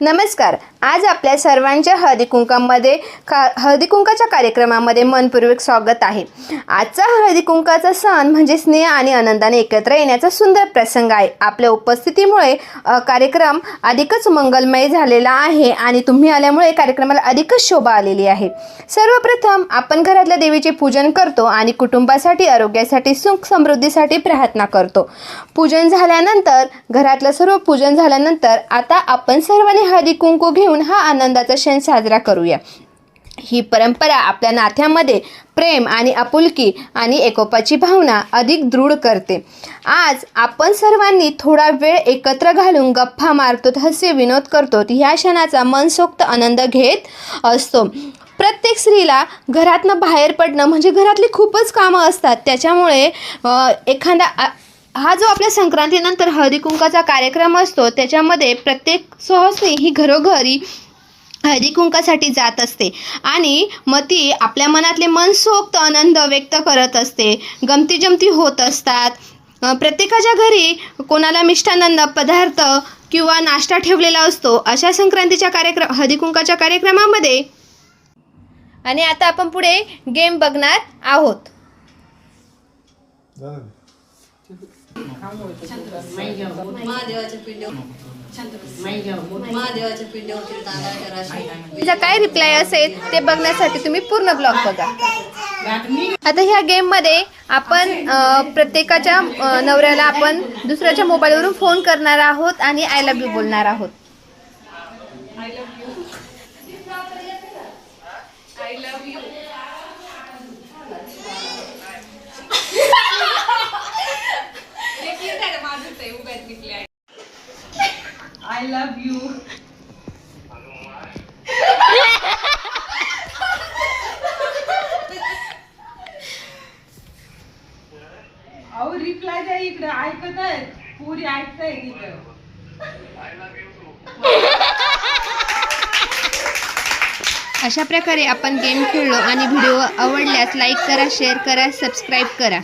नमस्कार. आज आपल्या सर्वांच्या हळदीकुंकाच्या कार्यक्रमामध्ये मनपूर्वक स्वागत आहे. आजचा हळदीकुंकाचा सण म्हणजे स्नेह आणि आनंदाने एकत्र येण्याचा सुंदर प्रसंग आहे. आपल्या उपस्थितीमुळे कार्यक्रम अधिकच मंगलमय झालेला आहे आणि तुम्ही आल्यामुळे कार्यक्रमाला अधिकच शोभा आलेली आहे. सर्वप्रथम आपण घरातल्या देवीचे पूजन करतो आणि कुटुंबासाठी, आरोग्यासाठी, सुख समृद्धीसाठी प्रार्थना करतो. पूजन झाल्यानंतर, घरातलं सर्व पूजन झाल्यानंतर आता आपण सर्वांनी हळदी कुंकू घेऊन हा आनंदाचा क्षण साजरा करूया. ही परंपरा आपल्या नात्यामध्ये प्रेम आणि आपुलकी आणि एकोपाची भावना अधिक दृढ करते. आज आपण सर्वांनी थोडा वेळ एकत्र घालून गप्पा मारतो, हास्य विनोद करतो. ह्या क्षणाचा मनसोक्त आनंद घेत असतो. प्रत्येक स्त्रीला घरातनं बाहेर पडणं म्हणजे घरातली खूपच कामं असतात. त्याच्यामुळे हा जो आपल्या संक्रांतीनंतर हळदी कुंकाचा कार्यक्रम असतो, त्याच्यामध्ये प्रत्येक सुहासनी ही घरोघरी हळदी कुंकासाठी जात असते आणि मग ती आपल्या मनातले मनसोक्त आनंद व्यक्त करत असते. गमती जमती होत असतात. प्रत्येकाच्या घरी कोणाला मिष्टान्न पदार्थ किंवा नाश्ता ठेवलेला असतो अशा संक्रांतीच्या हळदी कुंकाच्या कार्यक्रमामध्ये. आणि आता आपण पुढे गेम बघणार आहोत. तिचा काय रिप्लाय असेल ते बघण्यासाठी तुम्ही पूर्ण ब्लॉग बघा. आता ह्या गेम मध्ये आपण प्रत्येकाच्या नवऱ्याला आपण दुसऱ्याच्या मोबाईलवरून फोन करणार आहोत आणि आय लव्ह यू बोलणार आहोत. I love you. I love you. अहो रिप्लाय द्या इकडे. ऐकत आहे पुरी ऐकताय इकडे. अशा प्रकारे आपण गेम खेळलो आणि व्हिडिओ आवडल्यास लाईक करा, शेअर करा, सबस्क्राईब करा.